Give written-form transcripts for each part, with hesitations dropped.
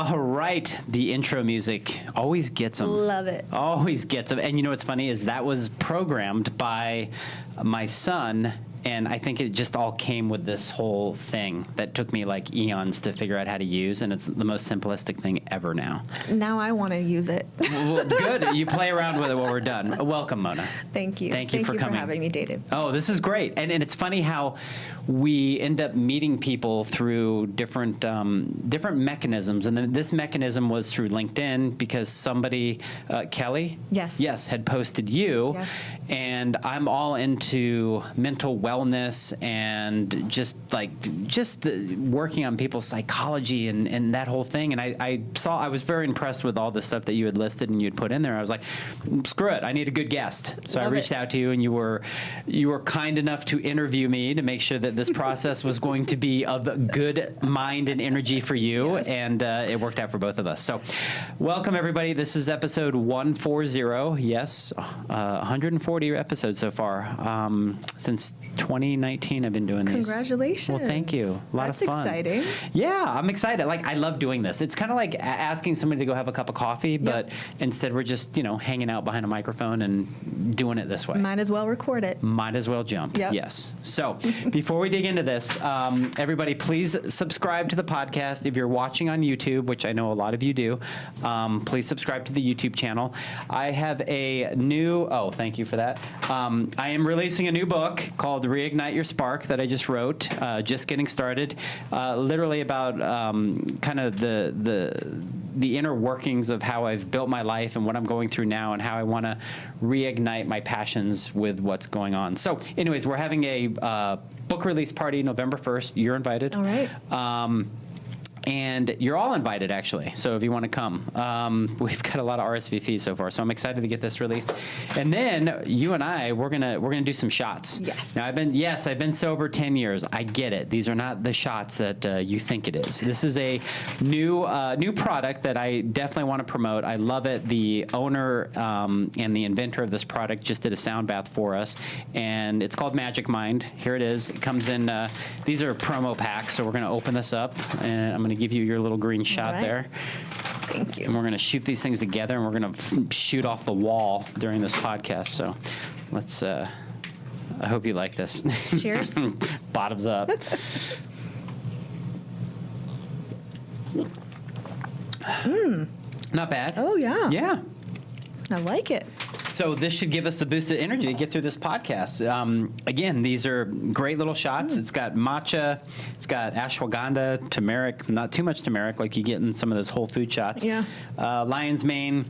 All right. The intro music always gets them. Love it. Always gets them. And you know what's funny is that was programmed by my son. And I think it just all came with this whole thing that took me like eons to figure out how to use. And it's the most simplistic thing ever now. Now I want to use it. Well, good. You play around with it when we're done. Welcome, Mona. Thank you. Thank you for coming. For having me, David. Oh, this is great. And it's funny how we end up meeting people through different mechanisms. And then this mechanism was through LinkedIn because somebody, Kelly? Yes. Yes, had posted you. Yes. And I'm all into mental wellness and just working on people's psychology and that whole thing. And I was very impressed with all the stuff that you had listed and you'd put in there. I was like, screw it, I need a good guest. So I reached out to you, and you were kind enough to interview me to make sure that this process was going to be of good mind and energy for you. Yes. And it worked out for both of us. So welcome, everybody. This is episode 140. Yes, 140 episodes so far. Since 2019, I've been doing these. Congratulations. Well, thank you. A lot of fun. That's exciting. Yeah, I'm excited. Like, I love doing this. It's kind of like asking somebody to go have a cup of coffee, but instead we're just, hanging out behind a microphone and doing it this way. Might as well record it. Might as well jump. Yep. Yes. So before we dig into this, everybody, please subscribe to the podcast. If you're watching on YouTube, which I know a lot of you do, please subscribe to the YouTube channel. I have a new, thank you for that. I am releasing a new book called Reignite Your Spark that I just wrote, just getting started, literally about kind of the inner workings of how I've built my life and what I'm going through now and how I want to reignite my passions with what's going on. So anyways, we're having a book release party November 1st. You're invited. All right. And you're all invited, actually. So if you want to come, we've got a lot of RSVPs so far. So I'm excited to get this released. And then you and I, we're gonna do some shots. Yes. Now I've been sober 10 years. I get it. These are not the shots that you think it is. This is a new product that I definitely want to promote. I love it. The owner and the inventor of this product just did a sound bath for us, and it's called Magic Mind. Here it is. It comes in. These are promo packs. So we're gonna open this up, and I'm gonna give you your little green shot there. Thank you. And we're going to shoot these things together, and we're going to shoot off the wall during this podcast. So let's, I hope you like this. Cheers. Bottoms up. Not bad. Oh, yeah. Yeah. I like it. So this should give us the boost of energy to get through this podcast. Again, these are great little shots. It's got matcha, it's got ashwagandha, turmeric, not too much turmeric like you get in some of those whole food shots. Yeah. Lion's mane,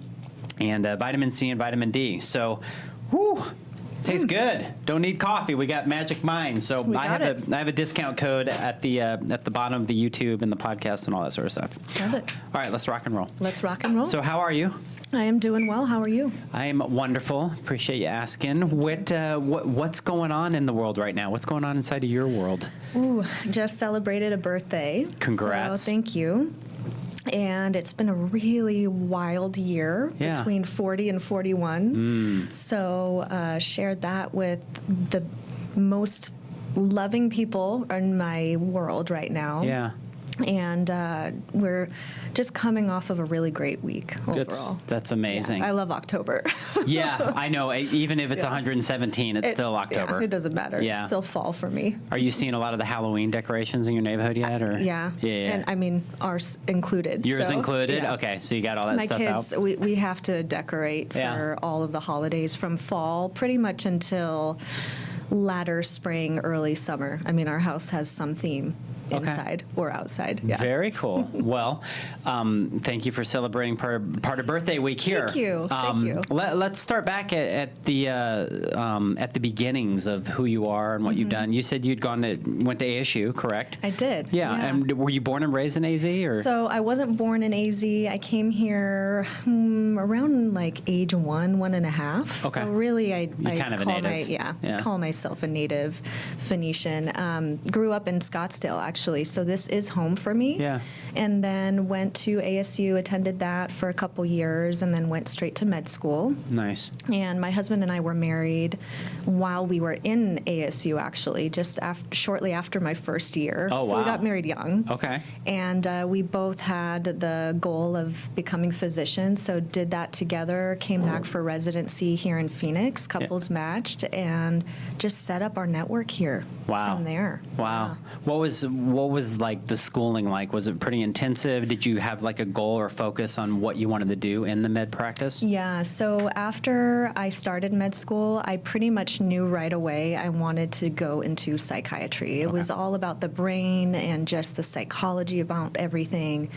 and vitamin C and vitamin D. So, tastes good. Don't need coffee. We got Magic Mind. So I have a discount code at the bottom of the YouTube and the podcast and all that sort of stuff. Love it. All right, let's rock and roll. Let's rock and roll. So how are you? I am doing well. How are you? I am wonderful. Appreciate you asking. What's going on in the world right now? What's going on inside of your world? Ooh, just celebrated a birthday. Congrats. So thank you. And it's been a really wild year between 40 and 41. So shared that with the most loving people in my world right now. Yeah. And we're just coming off of a really great week overall. That's amazing. Yeah, I love October. Yeah, I know. Even if it's 117, it's still October. Yeah, it doesn't matter. Yeah. It's still fall for me. Are you seeing a lot of the Halloween decorations in your neighborhood yet? Or Yeah. And I mean, ours included. Yours so, included? Yeah. Okay, so you got all that My stuff kids, out. we have to decorate for all of the holidays from fall pretty much until latter spring, early summer. I mean, our house has some theme. Inside or outside. Yeah. Very cool. Well, thank you for celebrating part of birthday week here. Thank you. Thank you. Let's start back at the beginnings of who you are and what you've done. You said you'd went to ASU, correct? I did. Yeah. And were you born and raised in AZ, or? So I wasn't born in AZ. I came here around like age 1.5. Okay. So really, I kind of a call native. call myself a native Phoenician. Grew up in Scottsdale, actually. So this is home for me. Yeah. And then went to ASU, attended that for a couple years, and then went straight to med school. Nice. And my husband and I were married while we were in ASU, actually, just shortly after my first year. Oh, So we wow. got married young. Okay. And we both had the goal of becoming physicians, so did that together, came back for residency here in Phoenix, couples matched, and just set up our network here Wow. from there. Wow. What was like the schooling like? Was it pretty intensive? Did you have like a goal or focus on what you wanted to do in the med practice? Yeah, so after I started med school, I pretty much knew right away I wanted to go into psychiatry. It was all about the brain and just the psychology about everything.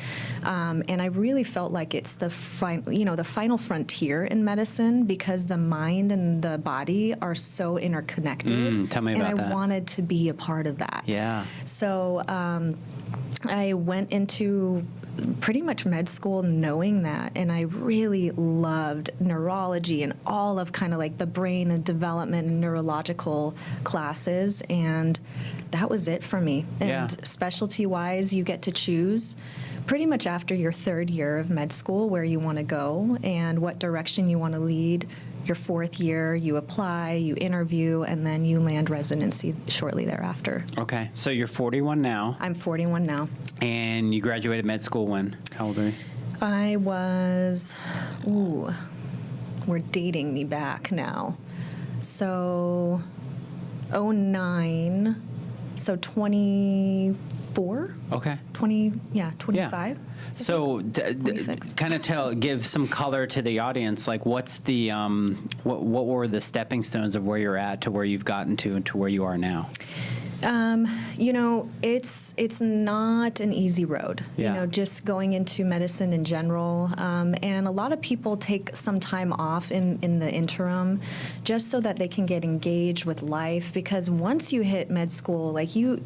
And I really felt like it's the final frontier in medicine, because the mind and the body are so interconnected. Tell me about and that. I wanted to be a part of that. Yeah. So I went into pretty much med school knowing that, and I really loved neurology and all of kind of like the brain and development and neurological classes, and that was it for me. And Yeah. specialty-wise, you get to choose pretty much after your third year of med school where you want to go and what direction you want to lead. Your fourth year, you apply, you interview, and then you land residency shortly thereafter. Okay. So you're 41 now, I'm 41 now. and you graduated med school when? How old are you? I was, we're dating me back now. So, '09, so 24? Okay. 25? So, 26. kind of give some color to the audience. Like, what's the what were the stepping stones of where you're at to where you've gotten to where you are now? It's not an easy road, Yeah. just going into medicine in general. And a lot of people take some time off in the interim just so that they can get engaged with life, because once you hit med school, like you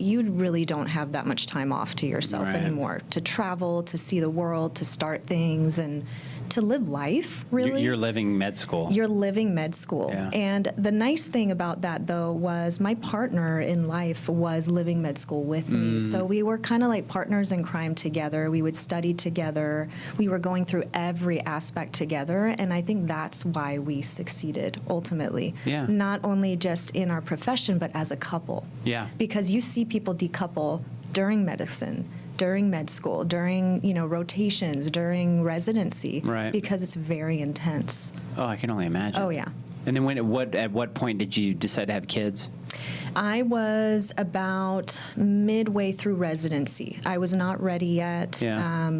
really don't have that much time off to yourself Right. anymore, to travel, to see the world, to start things, and to live life, really. You're living med school. You're living med school. Yeah. And the nice thing about that, though, was my partner in life was living med school with me. So we were kind of like partners in crime together. We would study together. We were going through every aspect together. And I think that's why we succeeded ultimately. Yeah. Not only just in our profession, but as a couple. Yeah. Because you see people decouple during medicine, during med school, during rotations, during residency, Right. because it's very intense. Oh, I can only imagine. Oh, yeah. And then at what point did you decide to have kids? I was about midway through residency. I was not ready yet. Yeah.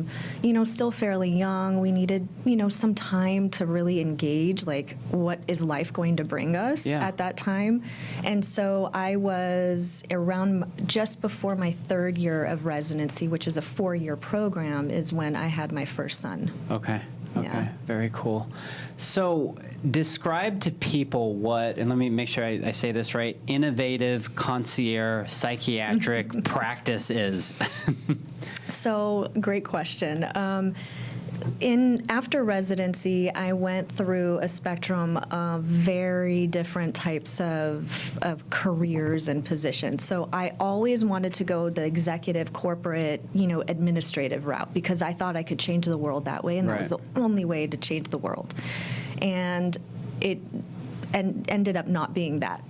Still fairly young. We needed, some time to really engage, like, what is life going to bring us Yeah. at that time? And so I was around just before my third year of residency, which is a 4-year program, is when I had my first son. Okay. Okay. Yeah. Very cool. So describe to people what, and let me make sure I say this right, innovative concierge psychiatric practice is. So, great question. After residency, I went through a spectrum of very different types of careers and positions. So I always wanted to go the executive, corporate, administrative route, because I thought I could change the world that way, and that was the Right. only way to change the world. And it ended up not being that,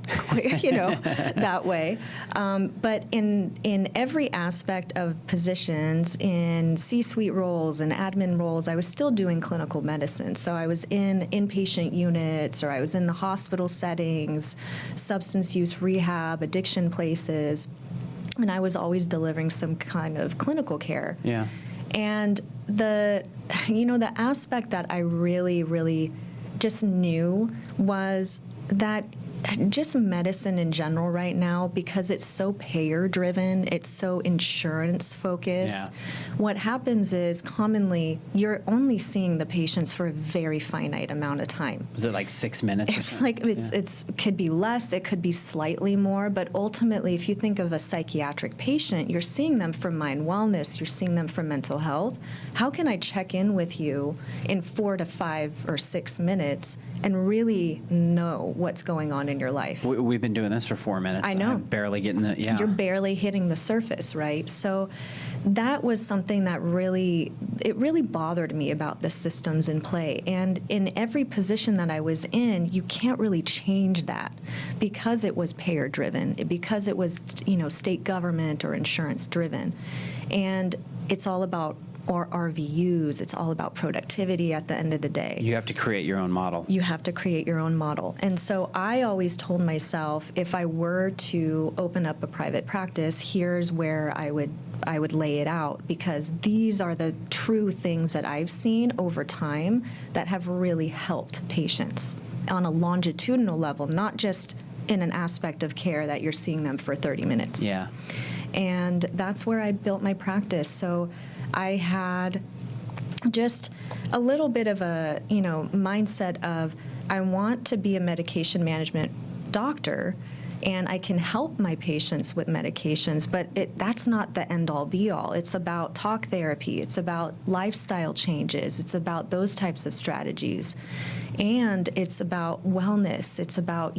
that way. But in every aspect of positions, in C-suite roles and admin roles, I was still doing clinical medicine. So I was in inpatient units, or I was in the hospital settings, substance use rehab, addiction places, and I was always delivering some kind of clinical care. Yeah. And the aspect that I really, really just knew was that just medicine in general right now, because it's so payer driven, it's so insurance focused. Yeah. What happens is commonly you're only seeing the patients for a very finite amount of time. Was it like 6 minutes? It's like it's could be less, it could be slightly more, but ultimately, if you think of a psychiatric patient, you're seeing them for mind wellness, you're seeing them for mental health. How can I check in with you in 4 to 5 or 6 minutes and really know what's going on in your life. We've been doing this for 4 minutes. I know. I'm barely getting the, yeah. You're barely hitting the surface, right? So that was something that really bothered me about the systems in play. And in every position that I was in, you can't really change that because it was payer driven, because it was, state government or insurance driven. And it's all about or RVUs. It's all about productivity at the end of the day. You have to create your own model. You have to create your own model. And so I always told myself, if I were to open up a private practice, here's where I would lay it out, because these are the true things that I've seen over time that have really helped patients on a longitudinal level, not just in an aspect of care that you're seeing them for 30 minutes. Yeah. And that's where I built my practice. So I had just a little bit of a, mindset of, I want to be a medication management doctor, and I can help my patients with medications, but that's not the end-all be-all. It's about talk therapy. It's about lifestyle changes. It's about those types of strategies. And it's about wellness. It's about,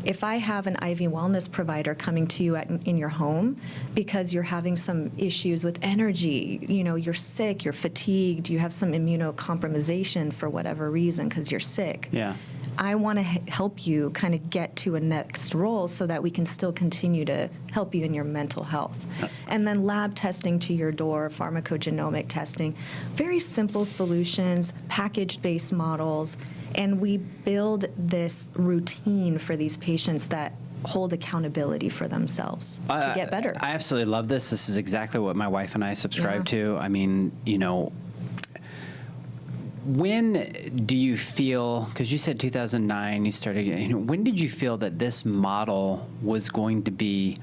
if I have an IV wellness provider coming to you in your home because you're having some issues with energy, you're sick, you're fatigued, you have some immunocompromisation for whatever reason because you're sick. Yeah. I want to help you kind of get to a next role so that we can still continue to help you in your mental health. And then lab testing to your door, pharmacogenomic testing, very simple solutions, package-based models, and we build this routine for these patients that hold accountability for themselves to get better. I absolutely love this. This is exactly what my wife and I subscribe to. I mean, when do you feel, because you said 2009 you started, when did you feel that this model was going to be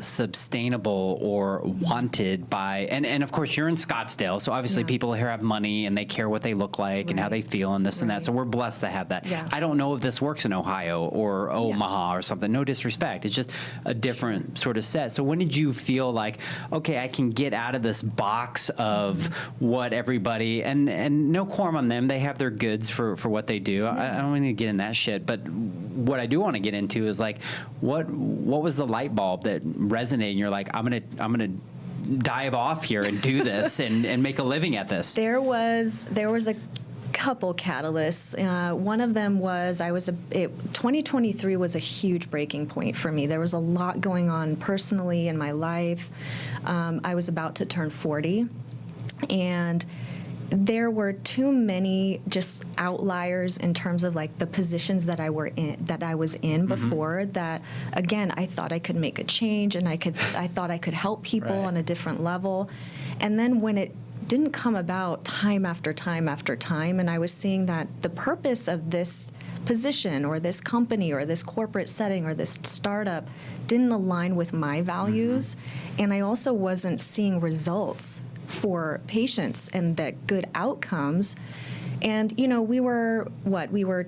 sustainable or wanted by, and of course you're in Scottsdale, so obviously people here have money and they care what they look like and how they feel and this and that, so we're blessed to have that. I don't know if this works in Ohio or Omaha or something, no disrespect, it's just a different sort of set. So when did you feel like, okay, I can get out of this box of what everybody, and no qualm on them, they have their goods for what they do. I don't want to get in that shit, but what I do want to get into is like, what was the light bulb that resonated and you're like, I'm gonna dive off here and do this and make a living at this? There was a couple catalysts. One of them was 2023 was a huge breaking point for me. There was a lot going on personally in my life. I was about to turn 40, and there were too many just outliers in terms of like the positions that I was in before, that again, I thought I could make a change and I thought I could help people on a different level. And then when it didn't come about time after time after time, and I was seeing that the purpose of this position or this company or this corporate setting or this startup didn't align with my values, and I also wasn't seeing results for patients and the good outcomes. And, we were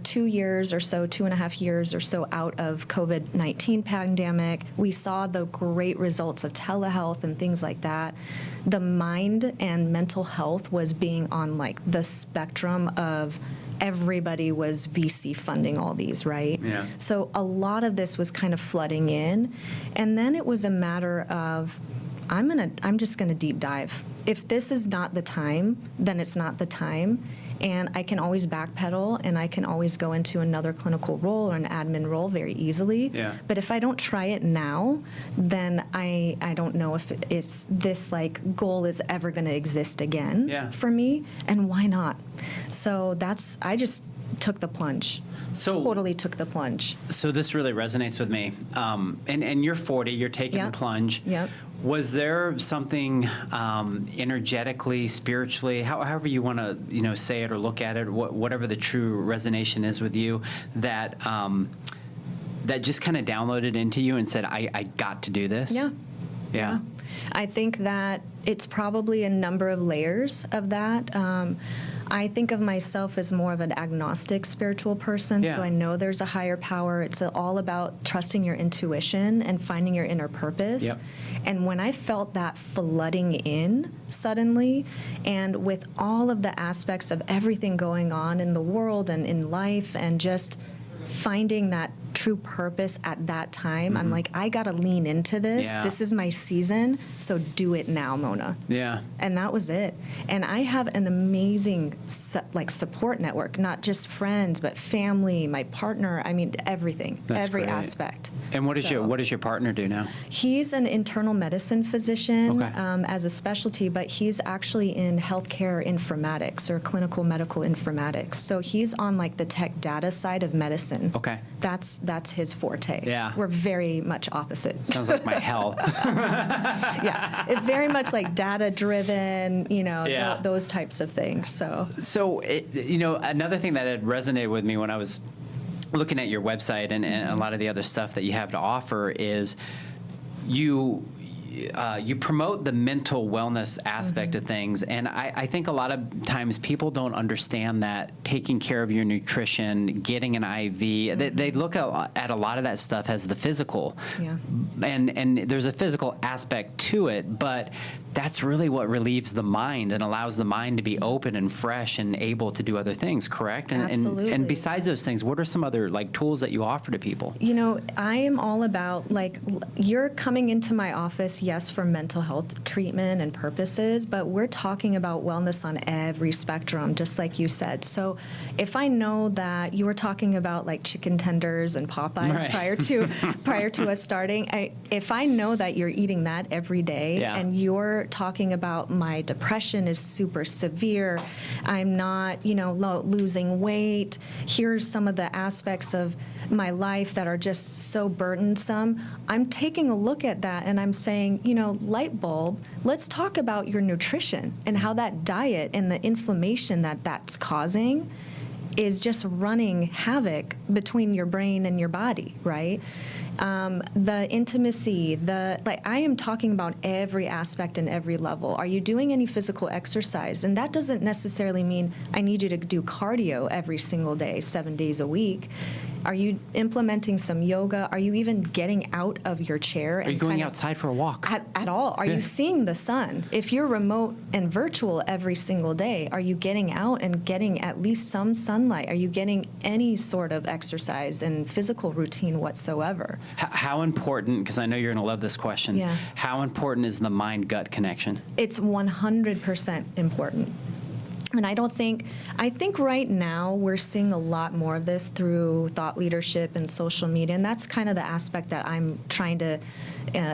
2 years or so, 2.5 years or so out of COVID-19 pandemic. We saw the great results of telehealth and things like that. The mind and mental health was being on like the spectrum of everybody was VC funding all these, right? Yeah. So a lot of this was kind of flooding in. And then it was a matter of, I'm just gonna deep dive. If this is not the time, then it's not the time. And I can always backpedal, and I can always go into another clinical role or an admin role very easily. Yeah. But if I don't try it now, then I don't know if this like goal is ever going to exist again for me, and why not? So I just took the plunge. Totally took the plunge. So this really resonates with me. And you're 40, you're taking the plunge. Yep. Was there something energetically, spiritually, however you want to say it or look at it, whatever the true resonation is with you, that that just kind of downloaded into you and said, I got to do this? Yeah. I think that it's probably a number of layers of that. I think of myself as more of an agnostic spiritual person, Yeah. so I know there's a higher power. It's all about trusting your intuition and finding your inner purpose. Yep. And when I felt that flooding in suddenly, and with all of the aspects of everything going on in the world and in life, and just finding that true purpose at that time, I'm like, I gotta lean into this. Yeah. This is my season, so do it now, Mona. Yeah. And that was it. And I have an amazing support network, not just friends, but family, my partner. I mean, everything, That's every great. aspect. And what So, does your partner do now? He's an internal medicine physician Okay. as a specialty, but he's actually in healthcare informatics or clinical medical informatics. So he's on like the tech data side of medicine. Okay. That's his forte. Yeah. We're very much opposite. Sounds like my hell. Yeah, it's very much like data driven, Yeah. those types of things. So Another thing that had resonated with me when I was looking at your website and a lot of the other stuff that you have to offer is you promote the mental wellness aspect of things, and I think a lot of times people don't understand that taking care of your nutrition, getting an IV, they look at a lot of that stuff as the physical, Yeah. and there's a physical aspect to it, but that's really what relieves the mind and allows the mind to be open and fresh and able to do other things, correct? Absolutely. And besides those things, what are some other tools that you offer to people? I am all about, you're coming into my office, yes, for mental health treatment and purposes, but we're talking about wellness on every spectrum, just like you said. So if I know that you were talking about like chicken tenders and Popeyes Right. prior to us starting, if I know that you're eating that every day Yeah. and you're talking about my depression is super severe, I'm not, losing weight, here's some of the aspects of my life that are just so burdensome, I'm taking a look at that and I'm saying, light bulb, let's talk about your nutrition and how that diet and the inflammation that's causing is just running havoc between your brain and your body, right? The intimacy, I am talking about every aspect and every level. Are you doing any physical exercise? And that doesn't necessarily mean I need you to do cardio every single day, 7 days a week. Are you implementing some yoga? Are you even getting out of your chair? Are you going outside for a walk? At all? Are Yeah. you seeing the sun? If you're remote and virtual every single day, are you getting out and getting at least some sunlight? Are you getting any sort of exercise and physical routine whatsoever? How important, because I know you're going to love this question, Yeah. how important is the mind-gut connection? It's 100% important. And I think right now we're seeing a lot more of this through thought leadership and social media. And that's kind of the aspect that I'm trying to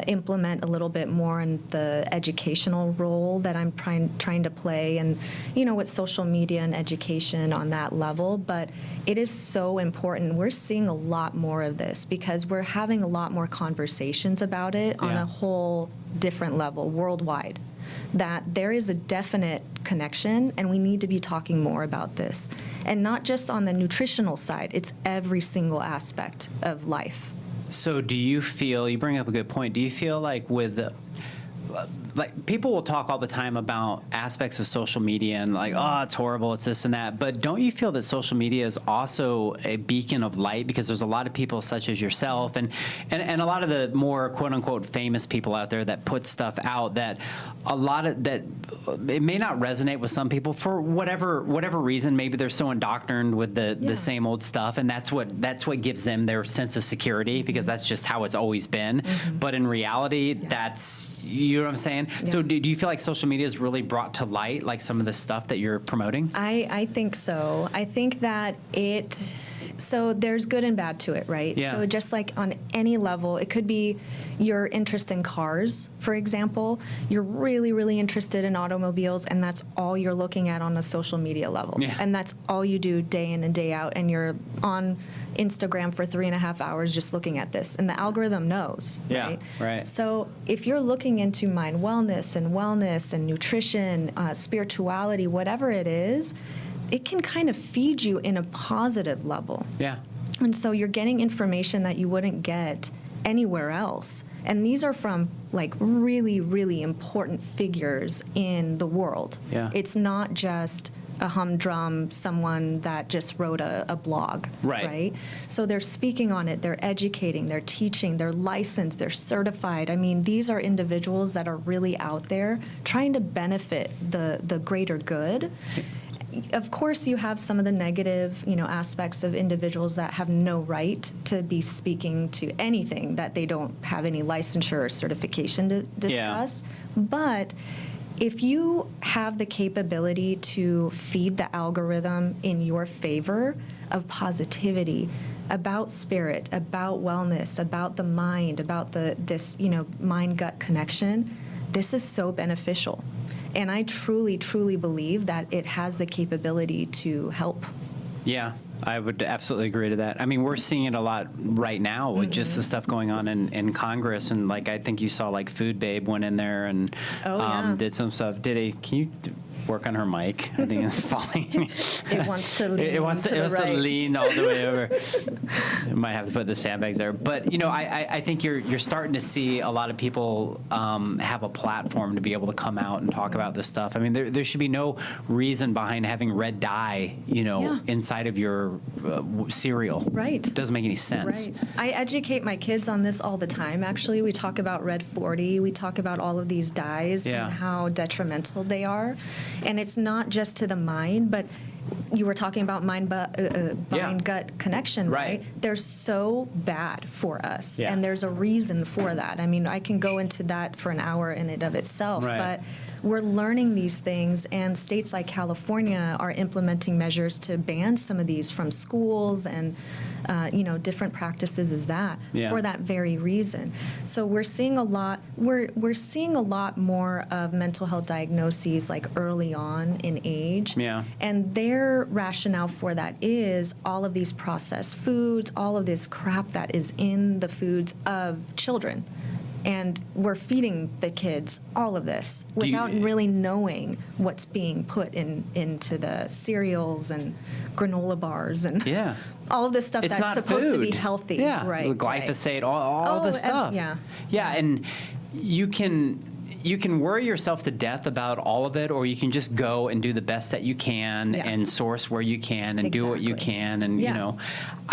implement a little bit more in the educational role that I'm trying to play, and, with social media and education on that level. But it is so important. We're seeing a lot more of this because we're having a lot more conversations about it on Yeah. a whole different level worldwide. That there is a definite connection, and we need to be talking more about this. And not just on the nutritional side, it's every single aspect of life. So do you feel, you bring up a good point, do you feel like people will talk all the time about aspects of social media and it's horrible, it's this and that, but don't you feel that social media is also a beacon of light? Because there's a lot of people such as yourself and a lot of the more quote unquote famous people out there that put stuff out that it may not resonate with some people for whatever reason. Maybe they're so indoctrined with the same old stuff, and that's what gives them their sense of security, because that's just how it's always been. But in reality, that's, you know what I'm saying? Yeah. So do you feel like social media has really brought to light some of the stuff that you're promoting? I think so. I think that so there's good and bad to it, right? Yeah. So just like on any level, it could be your interest in cars, for example. You're really, really interested in automobiles, and that's all you're looking at on a social media level. Yeah. And that's all you do day in and day out, and you're on Instagram for 3.5 hours just looking at this, and the algorithm knows, Yeah, right? right. So if you're looking into mind wellness and nutrition, spirituality, whatever it is, it can kind of feed you in a positive level. Yeah. And so you're getting information that you wouldn't get anywhere else. And these are from really, really important figures in the world. Yeah. It's not just a humdrum someone that just wrote a blog, Right. So they're speaking on it, they're educating, they're teaching, they're licensed, they're certified. I mean, these are individuals that are really out there trying to benefit the greater good. Of course, you have some of the negative, aspects of individuals that have no right to be speaking to anything that they don't have any licensure or certification to discuss. But if you have the capability to feed the algorithm in your favor of positivity, about spirit, about wellness, about the mind, about this mind-gut connection, this is so beneficial. And I truly, truly believe that it has the capability to help. Yeah, I would absolutely agree to that. I mean, we're seeing it a lot right now with just the stuff going on in Congress. And like, I think you saw like Food Babe went in there and did some stuff. Can you work on her mic? I think it's falling. It wants to lean it wants to lean all the way over. Might have to put the sandbags there. But, I think you're starting to see a lot of people have a platform to be able to come out and talk about this stuff. I mean, there should be no reason behind having red dye, inside of your cereal. Right. It doesn't make any sense. Right. I educate my kids on this all the time, actually. We talk about Red 40. We talk about all of these dyes and how detrimental they are. And it's not just to the mind, but you were talking about mind-gut connection, right? They're so bad for us, and there's a reason for that. I mean, I can go into that for an hour in and of itself, but we're learning these things, and states like California are implementing measures to ban some of these from schools and different practices for that very reason. So we're seeing a lot. We're seeing a lot more of mental health diagnoses like early on in age. Yeah. And their rationale for that is all of these processed foods, all of this crap that is in the foods of children. And we're feeding the kids all of this without really knowing what's being put into the cereals and granola bars and all of this stuff it's that's supposed food. To be healthy. Yeah, right? Glyphosate, all this stuff. Yeah, and you can worry yourself to death about all of it, or you can just go and do the best that you can and source where you can and do what you can. And,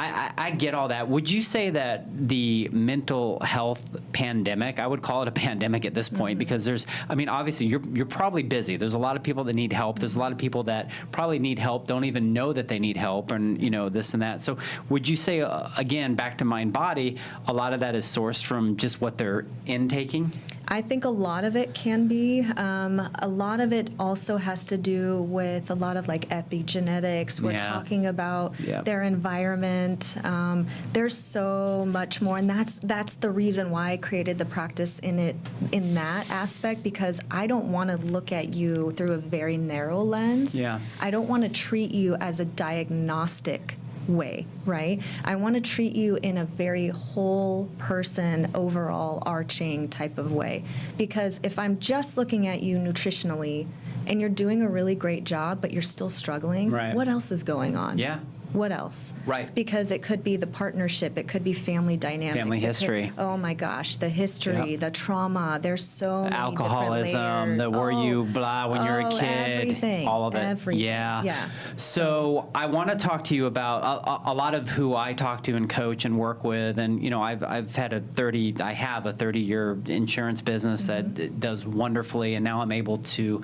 I get all that. Would you say that the mental health pandemic, I would call it a pandemic at this point, because obviously you're probably busy. There's a lot of people that need help. There's a lot of people that probably need help, don't even know that they need help, and, this and that. So would you say, again, back to mind body, a lot of that is sourced from just what they're intaking? I think a lot of it can be. A lot of it also has to do with a lot of like epigenetics. We're talking about their environment. There's so much more, and that's the reason why I created the practice in that aspect, because I don't want to look at you through a very narrow lens. Yeah. I don't want to treat you as a diagnostic way, right? I want to treat you in a very whole person, overall arching type of way. Because if I'm just looking at you nutritionally and you're doing a really great job, but you're still struggling, what else is going on? Yeah. What else? Right. Because it could be the partnership, it could be family dynamics. Family history. Oh my gosh, the history, the trauma. There's so many alcoholism, different layers. were you blah when you're a kid, everything, all of it. Everything. Yeah. So I want to talk to you about a lot of who I talk to and coach and work with, and I've had a 30-year insurance business that does wonderfully, and now I'm able to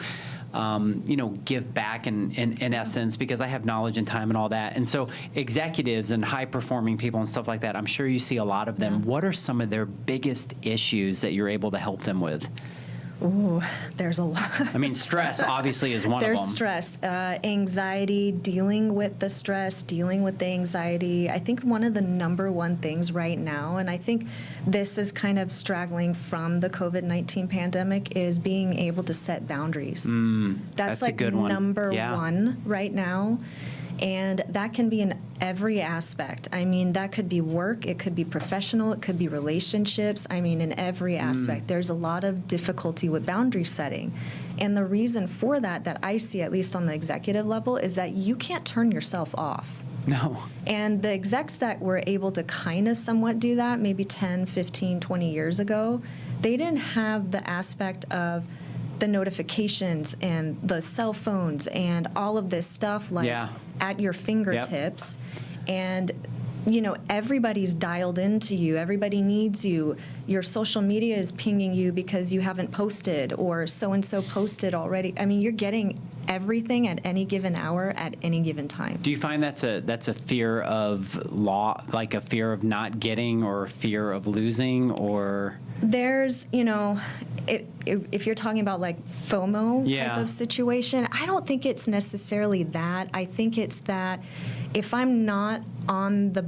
give back in essence, because I have knowledge and time and all that. And so executives and high performing people and stuff like that, I'm sure you see a lot of them. What are some of their biggest issues that you're able to help them with? Ooh, there's a lot. I mean, stress obviously is one of them. There's stress, anxiety, dealing with the stress, dealing with the anxiety. I think one of the number one things right now, and I think this is kind of straggling from the COVID-19 pandemic, is being able to set boundaries. That's like a good one. Number one right now. And that can be in every aspect. I mean, that could be work, it could be professional, it could be relationships. I mean, in every aspect, there's a lot of difficulty with boundary setting. And the reason for that I see, at least on the executive level, is that you can't turn yourself off. No. And the execs that were able to kind of somewhat do that, maybe 10, 15, 20 years ago, they didn't have the aspect of the notifications and the cell phones and all of this stuff like at your fingertips. And everybody's dialed into you. Everybody needs you. Your social media is pinging you because you haven't posted, or so-and-so posted already. I mean, you're getting everything at any given hour at any given time. Do you find that's a fear of like a fear of not getting, or a fear of losing, or? There's, if you're talking about like FOMO type of situation, I don't think it's necessarily that. I think it's that if I'm not on the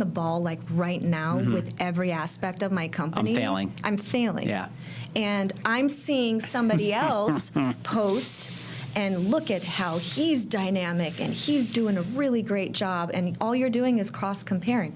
ball like right now with every aspect of my company, I'm failing. Yeah. And I'm seeing somebody else post and look at how he's dynamic and he's doing a really great job, and all you're doing is cross-comparing.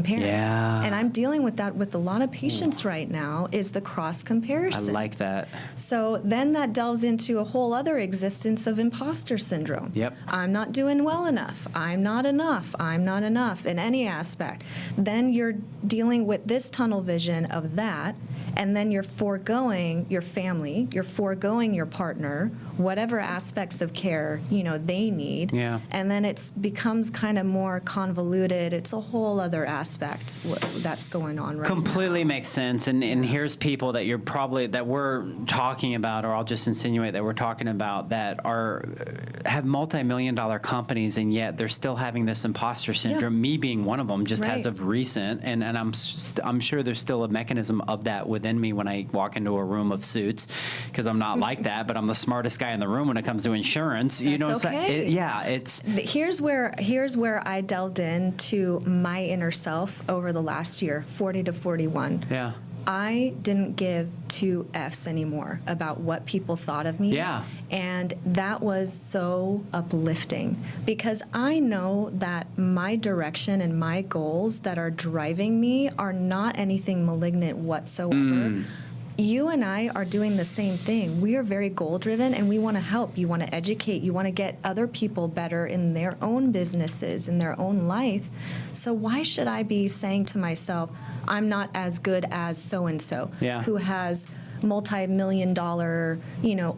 Yeah. And I'm dealing with that with a lot of patients right now, is the cross-comparison. I like that. So then that delves into a whole other existence of imposter syndrome. Yep. I'm not doing well enough. I'm not enough. I'm not enough in any aspect. Then you're dealing with this tunnel vision of that, and then you're foregoing your family, you're foregoing your partner, whatever aspects of care, they need. Yeah. And then it becomes kind of more convoluted. It's a whole other aspect that's going on right Completely now. Makes sense. And here's people that we're talking about, or I'll just insinuate that we're talking about, that have multi-million-dollar companies, and yet they're still having this imposter syndrome. Me being one of them, just as of recent, and I'm sure there's still a mechanism of that within me when I walk into a room of suits, because I'm not like that, but I'm the smartest guy in the room when it comes to insurance. That's okay. It's here's where I delved into my inner self over the last year, 40 to 41. Yeah. I didn't give two Fs anymore about what people thought of me. Yeah. And that was so uplifting, because I know that my direction and my goals that are driving me are not anything malignant whatsoever. You and I are doing the same thing. We are very goal-driven, and we want to help. You want to educate. You want to get other people better in their own businesses, in their own life. So why should I be saying to myself, I'm not as good as so-and-so, who has multi-million-dollar,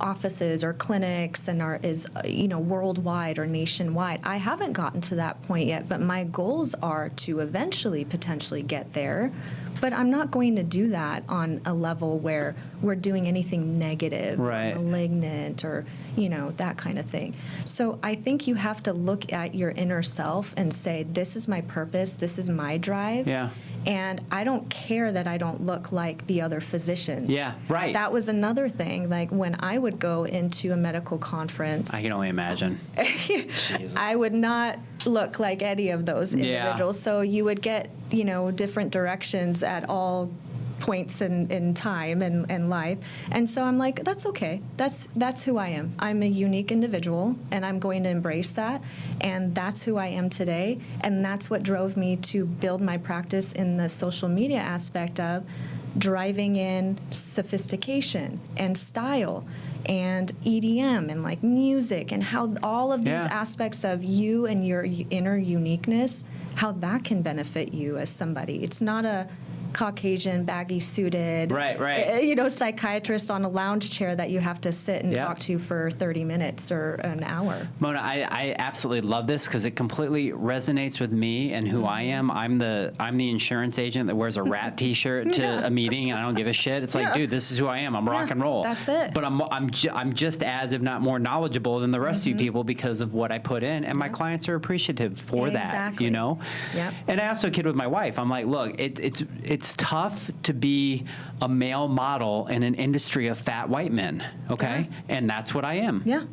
offices or clinics and is worldwide or nationwide? I haven't gotten to that point yet, but my goals are to eventually potentially get there. But I'm not going to do that on a level where we're doing anything negative, or malignant, or, that kind of thing. So I think you have to look at your inner self and say, this is my purpose, this is my drive. Yeah. And I don't care that I don't look like the other physicians. Yeah, right. That was another thing. Like when I would go into a medical conference, I can only imagine. I would not look like any of those individuals. So you would get, different directions at all points in time and life. And so I'm like, that's okay. That's who I am. I'm a unique individual, and I'm going to embrace that. And that's who I am today. And that's what drove me to build my practice in the social media aspect of driving in sophistication and style and EDM and like music, and how all of these aspects of you and your inner uniqueness, how that can benefit you as somebody. It's not a Caucasian, baggy suited, psychiatrist on a lounge chair that you have to sit and talk to for 30 minutes or an hour. Mona, I absolutely love this, because it completely resonates with me and who I am. I'm the insurance agent that wears a rat T-shirt to a meeting, and I don't give a shit. It's like, dude, this is who I am. I'm rock and roll. That's it. But I'm just as, if not more, knowledgeable than the rest of you people because of what I put in, and my clients are appreciative for that. Yep. And I also kid with my wife. I'm like, look, it's tough to be a male model in an industry of fat white men, okay? And that's what I am. Yeah.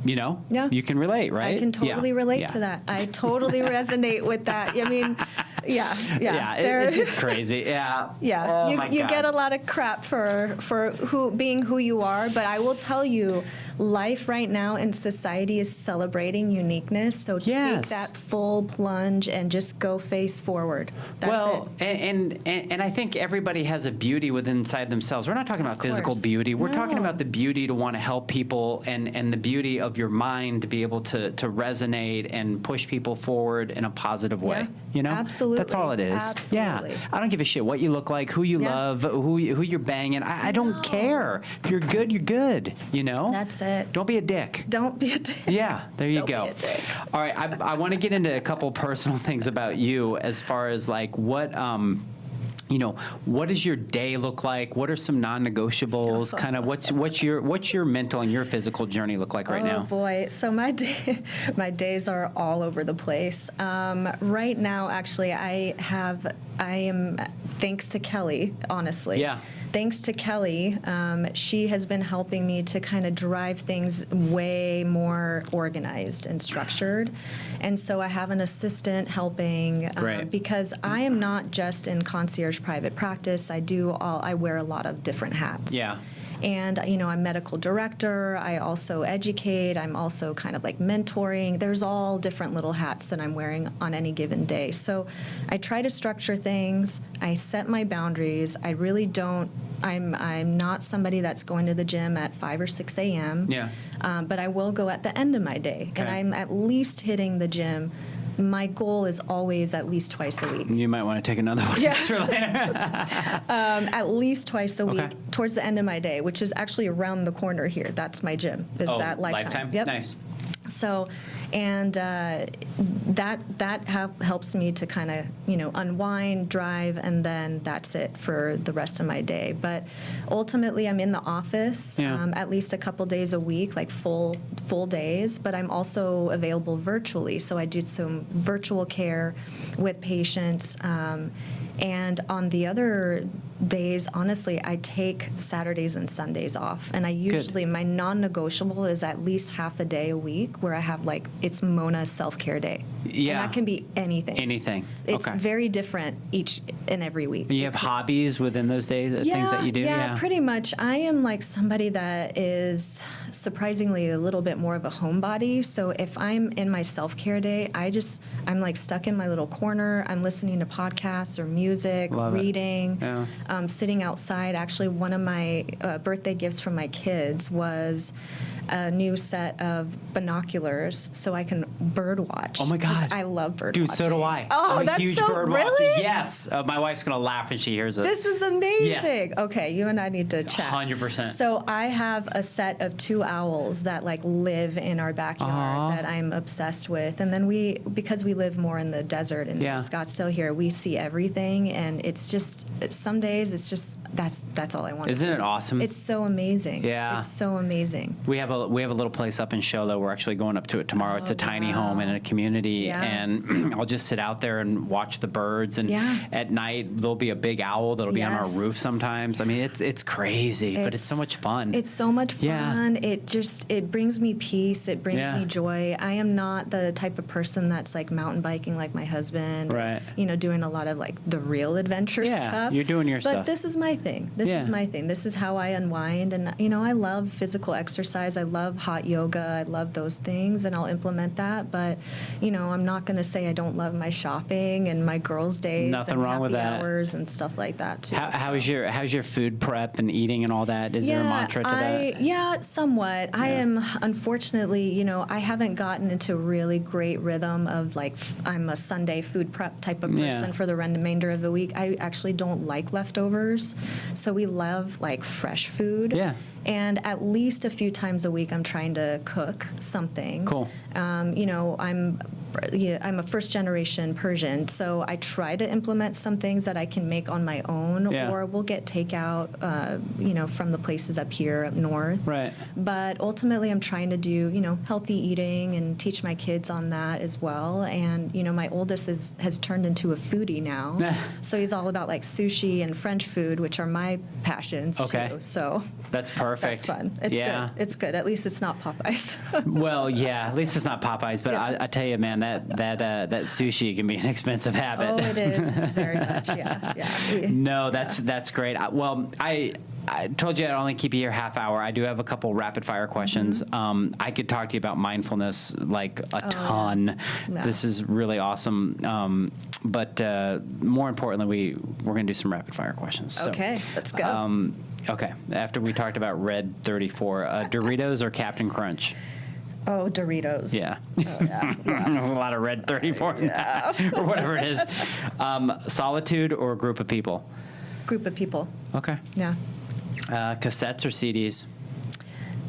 You can relate, right? I can totally relate to that. I totally resonate with that. I mean, it's just crazy. Yeah. Oh, you get a lot of crap for being who you are, but I will tell you, life right now in society is celebrating uniqueness. So take Yes. that full plunge and just go face forward. That's Well, it. and I think everybody has a beauty within inside themselves. We're not talking about physical course. beauty. We're talking No. about the beauty to want to help people and the beauty of your mind to be able to resonate and push people forward in a positive way. Yeah, You know? absolutely. That's all it is. Absolutely. Yeah. I don't give a shit what you look like, who you Yeah. love, who you're banging. I don't No. care. If you're good, you're good. You know? That's it. Don't be a dick. Don't be a dick. Yeah, there you Don't be go. a dick. All right, I want to get into a couple personal things about you as far as like what, what does your day look like? What are some non-negotiables? Kind of what's your mental and your physical journey look like right now? Oh boy, so my days are all over the place. Right now, actually, I am thanks to Kelly, honestly. Yeah. Thanks to Kelly, she has been helping me to kind of drive things way more organized and structured. And so I have an assistant helping Great. because I am not just in concierge private practice. I wear a lot of different hats. Yeah. And, I'm medical director. I also educate. I'm also kind of like mentoring. There's all different little hats that I'm wearing on any given day. So I try to structure things. I set my boundaries. I really don't. I'm not somebody that's going to the gym at 5 or 6 a.m. Yeah. But I will go at the end of my day. Okay. And I'm at least hitting the gym. My goal is always at least twice a week. You might want to take another one Yeah. for later. At least twice a week Okay. towards the end of my day, which is actually around the corner here. That's my gym. Is that Lifetime? Yep. Nice. So, and that helps me to kind of unwind, drive, and then that's it for the rest of my day. But ultimately, I'm in the office Yeah. at least a couple days a week, like full days. But I'm also available virtually, so I do some virtual care with patients. And on the other days, honestly, I take Saturdays and Sundays off. And I usually, my non-negotiable is at least half a day a week where I have it's Mona's self-care day. Yeah. And that can be anything. Anything. It's Okay. very different each and every week. You have hobbies within those days, things that you do? Yeah, pretty much. I am somebody that is surprisingly a little bit more of a homebody. So if I'm in my self-care day, I'm stuck in my little corner. I'm listening to podcasts or music, Love it. reading, Yeah. sitting outside. Actually, one of my birthday gifts from my kids was a new set of binoculars so I can bird watch. Oh my 'Cause God. I love bird Dude, watching. so do I. Oh, I'm a that's huge so bird watcher. really? Yes. My wife's going to laugh when she hears it. This is amazing. Yes. Okay, you and I need to chat. 100%. So I have a set of 2 owls that live in our backyard Aw. that I'm obsessed with. And then because we live more in the desert in Yeah. Scottsdale here, we see everything, and it's just some days it's just that's all I want. Isn't it awesome? It's so amazing. Yeah. It's so amazing. We have a little place up in Show that we're actually going up to it tomorrow. It's a tiny wow. home in a community, Yeah. and I'll just sit out there and watch the birds. And Yeah. at night there'll be a big owl that'll be on our Yes. roof sometimes. I mean, it's crazy, but it's so much fun. It's so much Yeah. fun. It brings me peace. It brings Yeah. me joy. I am not the type of person that's mountain biking like my husband. Right. Doing a lot of the real adventure Yeah, stuff. you're doing your but stuff. this is my thing. This is Yeah. my thing. This is how I unwind. And, I love physical exercise. I love hot yoga. I love those things, and I'll implement that. But, I'm not going to say I don't love my shopping and my girls' days Nothing and wrong happy with that. hours and stuff like that, too. How's your food prep and eating and all that? Is there a mantra to that? Yeah, somewhat. I am, unfortunately, I haven't gotten into a really great rhythm of I'm a Sunday food prep type of person Yeah. for the remainder of the week. I actually don't like leftovers. So we love fresh food. Yeah. And at least a few times a week, I'm trying to cook something. Cool. I'm a first generation Persian, so I try to implement some things that I can make on my own, Yeah. or we'll get takeout, from the places up here up north. Right. But ultimately, I'm trying to do, healthy eating and teach my kids on that as well. And, my oldest has turned into a foodie now. So he's all about sushi and French food, which are my passions Okay. too. So That's perfect. that's fun. It's Yeah. good. It's good. At least it's not Popeyes. Well, yeah. At least it's not Popeyes, but Yeah. I tell you, man, that sushi can be an expensive habit. Oh, it is very much. Yeah. No, that's great. I told you I'd only keep you here half hour. I do have a couple rapid fire questions. I could talk to you about mindfulness like a ton. Yeah. This is really awesome. But more importantly, we're going to do some rapid fire questions. So, Okay, let's go. okay. After we talked about Red 34, Doritos or Captain Crunch? Oh, Doritos. Yeah. Oh, yeah. There's a lot of Red 34 in that, or whatever it is. Solitude or a group of people? Group of people. Okay. Yeah. Cassettes or CDs?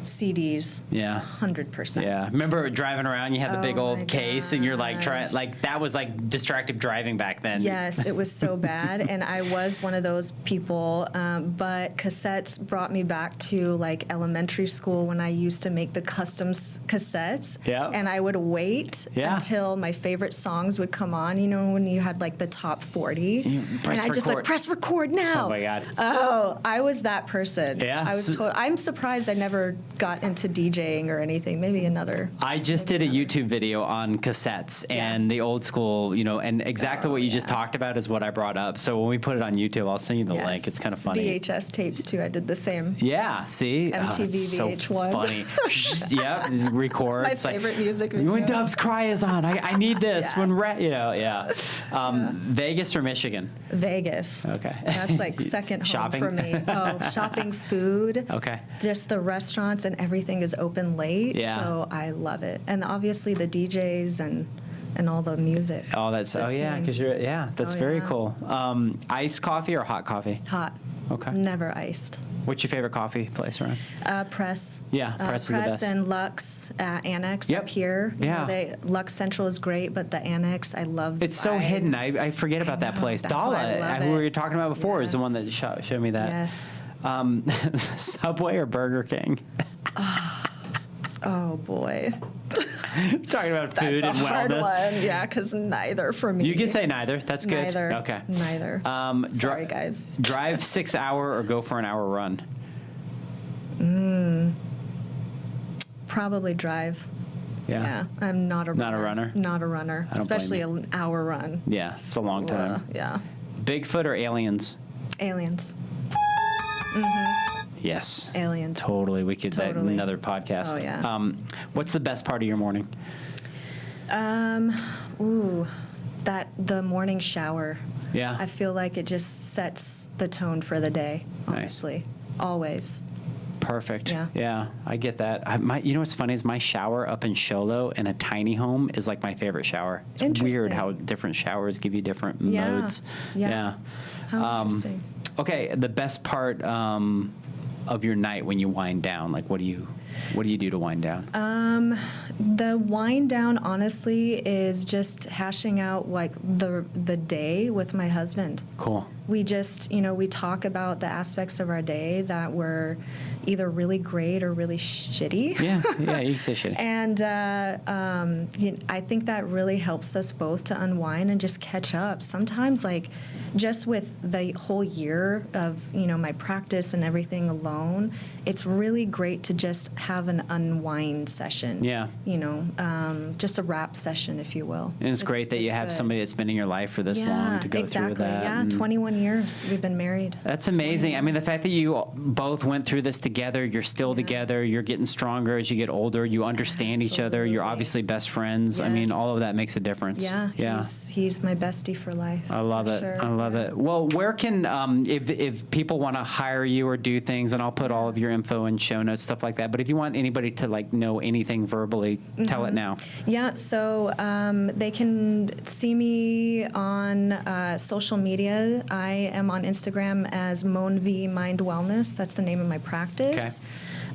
CDs. Yeah. 100%. Yeah. Remember driving around, you had the big Oh old my case and you're like gosh. that was like distracted driving back then. Yes, it was so bad, and I was one of those people. But cassettes brought me back to like elementary school when I used to make the custom cassettes. Yeah. And I would wait Yeah. until my favorite songs would come on. You know, when you had like the top 40, and press I just like record. press record now. Oh my God. Oh, I was that person. Yeah, I was. so- I'm surprised I never got into DJing or anything. Maybe another. I just did a YouTube video on cassettes and the old school, and exactly what you just talked about is what I brought up. So when we put it on YouTube, I'll send you the link. It's kind of funny. VHS tapes too. I did the same. Yeah, see? MTV it's so VH1. funny. Yep, record. My It's like, favorite music when videos. Dove's Cry is on, I need this. Yes. Yeah. Vegas or Michigan? Vegas. Okay. That's like second home Shopping? for me. Oh, shopping, food. Okay. Just the restaurants and everything is open late. Yeah. So I love it. And obviously the DJs and all the music. Oh, that's, The yeah, scene. because that's Oh, very yeah. cool. Iced coffee or hot coffee? Hot. Okay. Never iced. What's your favorite coffee place around? Press. Yeah, Press is the best. and Lux Annex Yep. up here. You know, Yeah. Lux Central is great, but the Annex, I love the It's so vibe. hidden. I forget about that know, place. that's Dala, why I love who we it. were talking about before, is the one that Yes. showed me that. Yes. Subway or Burger King? Oh boy. Talking about That's food a and hard wellness. one. Yeah, because neither for me. You can say neither. That's good. neither. Okay. Neither. Sorry, guys. Drive 6 hour or go for an hour run? Probably drive. Yeah. Yeah, I'm not a runner. Not a runner? Not a runner, I don't blame especially you. an hour run. Yeah, it's a long time. Yeah. Bigfoot or aliens? Aliens. Yes. Aliens. Totally. We could Totally. another podcast. Oh, yeah. What's the best part of your morning? The morning shower. Yeah. I feel like it just sets the tone for the day, Nice. honestly. Always. Perfect. Yeah. Yeah, I get that. You know what's funny is my shower up in Sholo in a tiny home is like my favorite shower. It's weird Interesting. how different showers give you different Yeah. modes. Yeah. How interesting. Okay, the best part of your night when you wind down, like what do you do to wind down? The wind down, honestly, is just hashing out like the day with my husband. Cool. We just, we talk about the aspects of our day that were either really great or really shitty. Yeah, you can say shitty. And I think that really helps us both to unwind and just catch up. Sometimes, like, just with the whole year of, my practice and everything alone, it's really great to just have an unwind session. Yeah. Just a wrap session, if you will. And it's great that you it's have good. somebody that's been in your life for this long to go exactly. through that. Yeah, and 21 years we've been married. That's amazing. I mean, the fact that you both went through this together, you're still together, you're getting stronger as you get older, you understand each other, you're Absolutely. obviously best friends. I mean, Yes. all of that makes a difference. Yeah. He's my bestie for life. I love for it. sure. I love it. Well, where can, if people want to hire you or do things, and I'll put all of your info in show notes, stuff like that, but if you want anybody to like know anything verbally, tell it now. Yeah, so they can see me on social media. I am on Instagram as Moan V Mind Wellness. That's the name of my practice.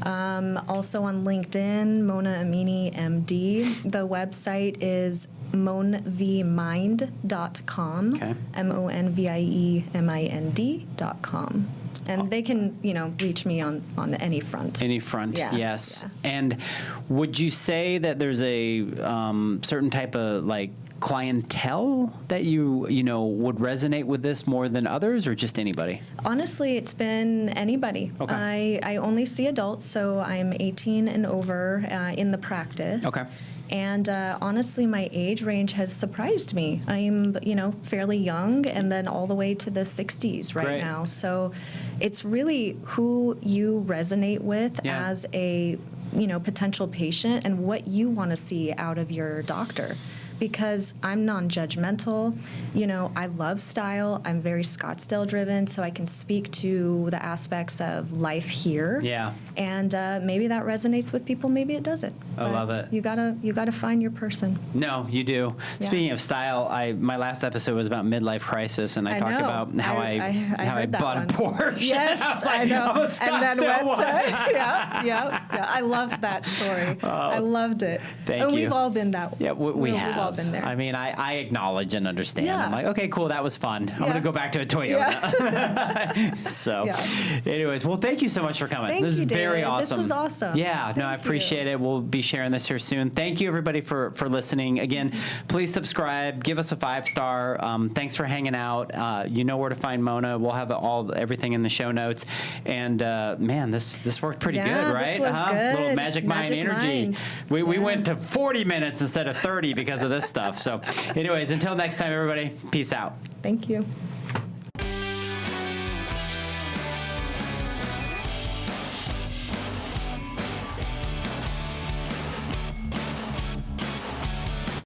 Also on LinkedIn, Mona Amini, MD. The website is monvmind.com. Okay. MonViemind.com. And they can, reach me on any front. Any front, Yeah, yes. yeah. And would you say that there's a certain type of like clientele that you would resonate with this more than others, or just anybody? Honestly, it's been anybody. Okay. I only see adults, so I'm 18 and over in the practice. Okay. And honestly, my age range has surprised me. I'm, fairly young, and then all the way to the 60s right Great. now. So it's really who you resonate with Yeah. as a, potential patient and what you want to see out of your doctor. Because I'm non-judgmental, I love style. I'm very Scottsdale driven, so I can speak to the aspects of life here. Yeah. And maybe that resonates with people, maybe it doesn't. I love it. You gotta find your person. No, you do. Yeah. Speaking of style, my last episode was about midlife crisis, and I talked know. about how I heard that bought one. a Porsche. Yes, I was like, I know. I'm a And then Scottsdale went to, one. yeah. I loved that story. I loved it. thank and you. we've all been that. Yeah, we have. We've all been there. I mean, I acknowledge and understand. Yeah. I'm like, okay, cool, that was fun. I'm going to Yeah. go back to a Toyota. So, Yeah. anyways, well, thank you so much for coming. Thank this is you, very David. This awesome. was awesome. Yeah, no, I Thank you. appreciate it. We'll be sharing this here soon. Thank you, everybody, for listening. Again, please subscribe. Give us a 5-star. Thanks for hanging out. You know where to find Mona. We'll have everything in the show notes. And man, this worked pretty Yeah, good, this right? was Little good. magic mind Magic energy. mind. We Yeah. went to 40 minutes instead of 30 because of this stuff. So, anyways, until next time, everybody, peace out. Thank you.